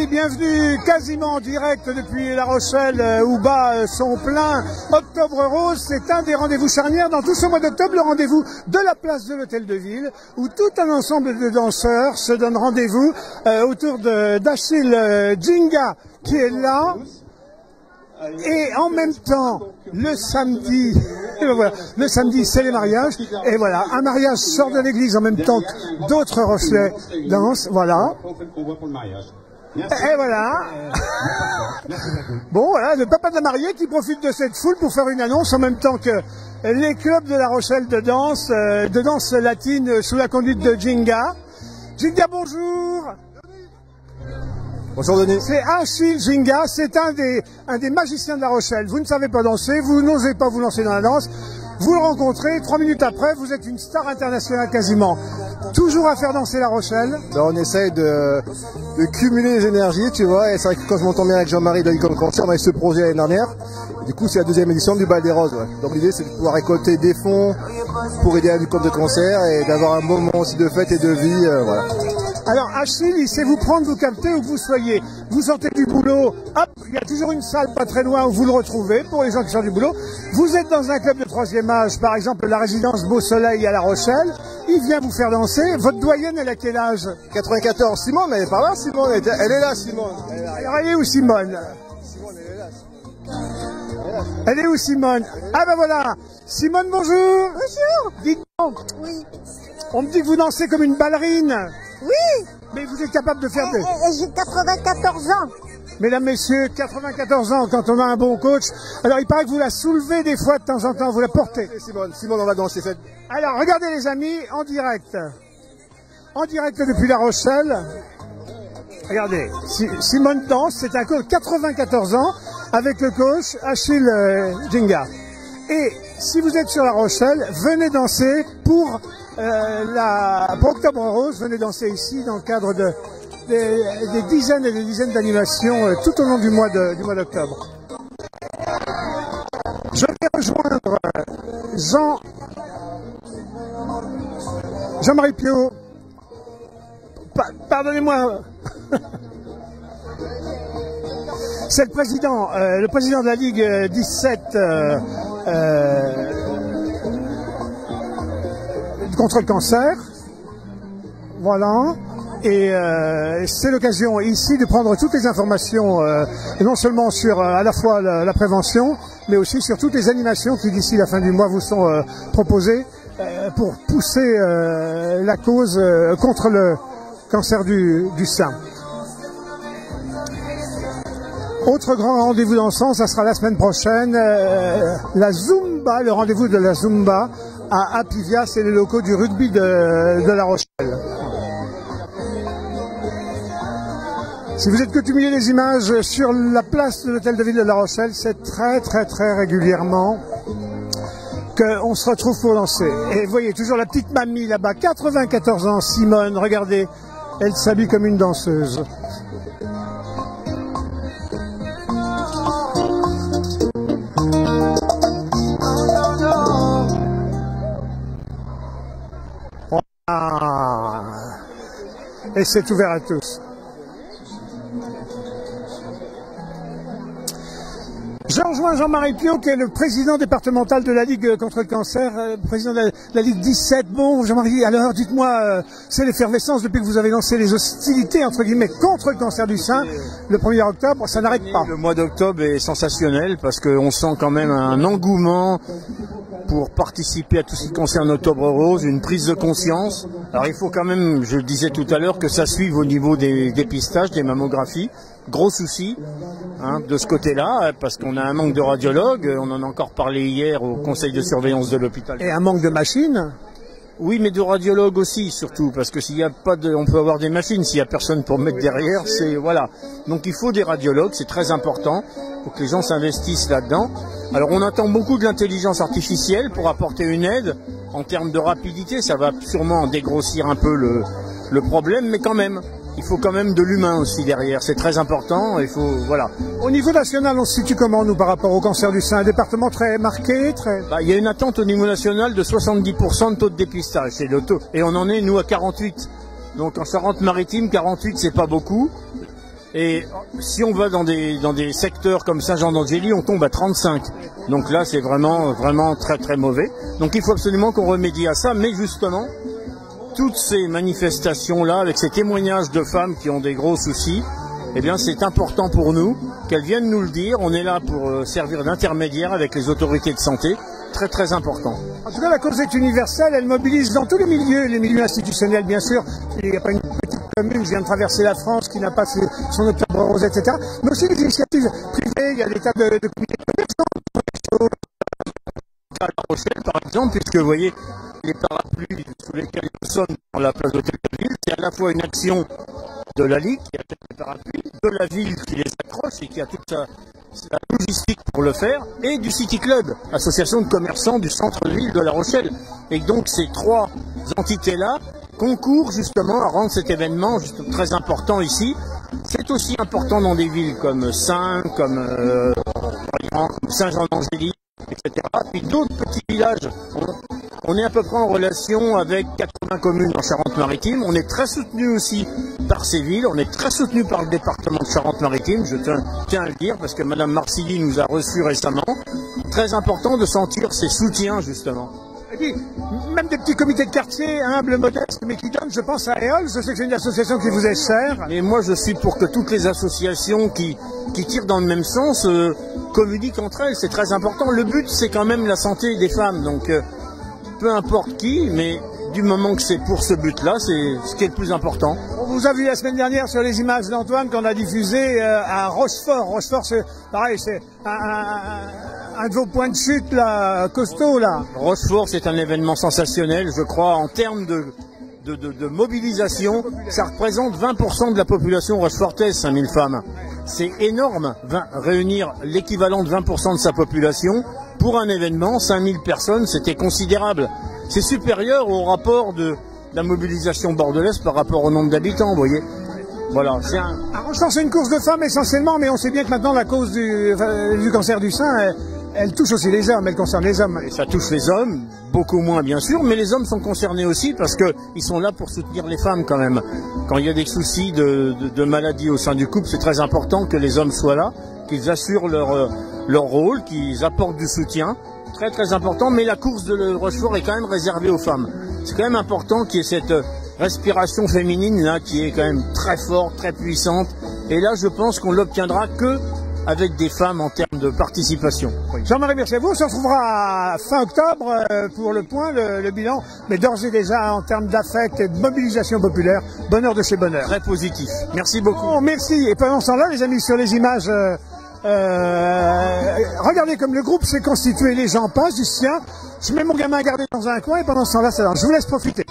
bienvenue quasiment en direct depuis La Rochelle où bat son plein. Octobre Rose, c'est un des rendez-vous charnières dans tout ce mois d'octobre, le rendez-vous de la place de l'Hôtel de Ville où tout un ensemble de danseurs se donne rendez-vous autour d'Achille Djinga qui est là. Et en même temps, le samedi, voilà, le samedi c'est les mariages, et voilà, un mariage sort de l'église en même temps que d'autres Rochelais dansent, voilà. Et voilà. Bon, voilà, le papa de la mariée qui profite de cette foule pour faire une annonce en même temps que les clubs de La Rochelle de danse latine sous la conduite de Djinga. Djinga, bonjour. Bonjour Denis. C'est Achille Djinga, c'est un des magiciens de La Rochelle. Vous ne savez pas danser, vous n'osez pas vous lancer dans la danse. Vous le rencontrez, 3 minutes après, vous êtes une star internationale quasiment. Toujours à faire danser La Rochelle. Ben, on essaye de cumuler les énergies, tu vois. Et c'est vrai que quand je m'entends bien avec Jean-Marie de l'Icône Concert, on a eu ce projet l'année dernière. Du coup, c'est la 2e édition du Bal des Roses. Ouais. Donc l'idée, c'est de pouvoir récolter des fonds pour aider à du compte de concert et d'avoir un bon moment aussi de fête et de vie. Voilà. Alors Achille, il sait vous prendre, vous capter où que vous soyez. Vous sortez du boulot, hop, il y a toujours une salle pas très loin où vous le retrouvez pour les gens qui sortent du boulot. Vous êtes dans un club de 3e âge, par exemple la résidence Beau Soleil à La Rochelle. Il vient vous faire danser. Votre doyenne, elle a quel âge? 94. Simone, elle est pas là, Simone. Elle est là, Simone. Alors elle est où Simone? Simone, elle est là. Elle est où Simone? Ah ben voilà. Simone, bonjour. Bonjour. Dites donc. Oui. On me dit que vous dansez comme une ballerine. Oui. Mais vous êtes capable de faire des... J'ai 94 ans. Mesdames, messieurs, 94 ans quand on a un bon coach. Alors il paraît que vous la soulevez des fois de temps en temps, vous la portez. Simone, on va danser. Alors regardez les amis, en direct. En direct depuis La Rochelle. Regardez, Simone danse, c'est un coach 94 ans avec le coach Achille Djinga. Et si vous êtes sur La Rochelle, venez danser pour Octobre Rose, venez danser ici dans le cadre des dizaines et des dizaines d'animations tout au long du mois d'octobre. Je vais rejoindre Jean-Marie Piot. Pardonnez-moi. C'est le président de la Ligue 17 contre le cancer. Voilà. Et c'est l'occasion ici de prendre toutes les informations, non seulement sur à la fois la prévention, mais aussi sur toutes les animations qui d'ici la fin du mois vous sont proposées pour pousser la cause contre le cancer du sein. Autre grand rendez-vous dansant, ça sera la semaine prochaine, la Zumba, le rendez-vous de la Zumba à Apivia, c'est les locaux du rugby de La Rochelle. Si vous êtes coutumier des images sur la place de l'Hôtel de Ville de La Rochelle, c'est très régulièrement qu'on se retrouve pour danser. Et vous voyez toujours la petite mamie là-bas, 94 ans, Simone, regardez, elle s'habille comme une danseuse. Et c'est ouvert à tous. Je rejoins Jean-Marie Piot, qui est le président départemental de la Ligue contre le cancer, président de la Ligue 17. Bon, Jean-Marie, alors, dites-moi, c'est l'effervescence depuis que vous avez lancé les hostilités, entre guillemets, contre le cancer du sein, le 1er octobre, ça n'arrête pas. Le mois d'octobre est sensationnel parce qu'on sent quand même un engouement pour participer à tout ce qui concerne Octobre Rose, une prise de conscience. Alors il faut quand même, je le disais tout à l'heure, que ça suive au niveau des dépistages, des mammographies. Gros souci de ce côté-là, parce qu'on a un manque de radiologues, on en a encore parlé hier au conseil de surveillance de l'hôpital. Et un manque de machines? Oui, mais de radiologues aussi, surtout, parce que s'il y a pas de, on peut avoir des machines, s'il y a personne pour mettre derrière, c'est, voilà. Donc il faut des radiologues, c'est très important, pour que les gens s'investissent là-dedans. Alors on attend beaucoup de l'intelligence artificielle pour apporter une aide en termes de rapidité, ça va sûrement dégrossir un peu le problème, mais quand même. Il faut quand même de l'humain aussi derrière, c'est très important, il faut, voilà. Au niveau national, on se situe comment, nous, par rapport au cancer du sein? Un département très marqué, très... Il y a une attente au niveau national de 70% de taux de dépistage, c'est le taux. Et on en est, nous, à 48. Donc en Charente-Maritime, 48, c'est pas beaucoup. Et si on va dans des secteurs comme Saint-Jean-d'Angély, on tombe à 35. Donc là, c'est vraiment très très mauvais. Donc il faut absolument qu'on remédie à ça. Mais justement, toutes ces manifestations-là, avec ces témoignages de femmes qui ont des gros soucis, eh bien c'est important pour nous qu'elles viennent nous le dire. On est là pour servir d'intermédiaire avec les autorités de santé. Très très important. En tout cas, la cause est universelle, elle mobilise dans tous les milieux institutionnels bien sûr. Il n'y a pas une petite commune, je viens de traverser la France, qui n'a pas son octobre rose, etc. Mais aussi des initiatives privées, il y a des tas de comités de commerçants. À La Rochelle, par exemple, puisque vous voyez les parapluies sous lesquels nous sommes dans la place d'Hôtel de Ville, c'est à la fois une action de la Ligue qui achète les parapluies, de la ville qui les accroche et qui a toute la logistique pour le faire, et du City Club, association de commerçants du centre-ville de La Rochelle. Et donc ces trois entités-là concourent justement à rendre cet événement très important ici. C'est aussi important dans des villes comme Saint, comme Saint-Jean-d'Angély, etc. Puis d'autres petits villages. On est à peu près en relation avec 80 communes en Charente-Maritime. On est très soutenu aussi par ces villes. On est très soutenu par le département de Charente-Maritime. Je tiens à le dire parce que Madame Marcilly nous a reçus récemment. Très important de sentir ces soutiens justement. Et puis, même des petits comités de quartier, humbles, modestes, mais qui donnent, je pense à EOL, je sais que c'est une association qui vous est chère. Et moi, je suis pour que toutes les associations qui tirent dans le même sens communiquent entre elles. C'est très important. Le but, c'est quand même la santé des femmes. Donc, peu importe qui, mais du moment que c'est pour ce but-là, c'est ce qui est le plus important. On vous a vu la semaine dernière sur les images d'Antoine qu'on a diffusées à Rochefort. Rochefort, c'est pareil, c'est un de vos points de chute là, costaud là. Rochefort, c'est un événement sensationnel, je crois, en termes de mobilisation. Ça représente 20% de la population rochefortaise, 5000 femmes. C'est énorme, réunir l'équivalent de 20% de sa population pour un événement, 5000 personnes, c'était considérable. C'est supérieur au rapport de la mobilisation bordelaise par rapport au nombre d'habitants, vous voyez. Voilà, c'est À Rochefort, c'est une course de femmes essentiellement, mais on sait bien que maintenant la cause du cancer du sein, elle touche aussi les hommes, elle concerne les hommes. Et ça touche les hommes, beaucoup moins bien sûr, mais les hommes sont concernés aussi parce qu'ils sont là pour soutenir les femmes quand même. Quand il y a des soucis de maladies au sein du couple, c'est très important que les hommes soient là, qu'ils assurent leur rôle, qu'ils apportent du soutien. Très très important, mais la course de Rochefort est quand même réservée aux femmes. C'est quand même important qu'il y ait cette respiration féminine là qui est quand même très forte, très puissante. Et là, je pense qu'on l'obtiendra que avec des femmes en termes de participation. Oui. Jean-Marie, merci à vous. On se retrouvera fin octobre pour le point, le bilan, mais d'ores et déjà en termes d'affect et de mobilisation populaire, bonheur de chez bonheur. Très positif. Merci beaucoup. Oh, merci. Et pendant ce temps-là, les amis, sur les images, regardez comme le groupe s'est constitué, les gens passent, je dis tiens, je mets mon gamin à garder dans un coin et pendant ce temps-là, ça va. Je vous laisse profiter.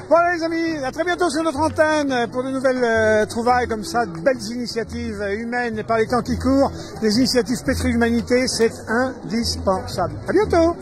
Voilà les amis, à très bientôt sur notre antenne pour de nouvelles trouvailles comme ça, de belles initiatives humaines et par les temps qui courent, des initiatives pétries d'humanité, c'est indispensable. À bientôt.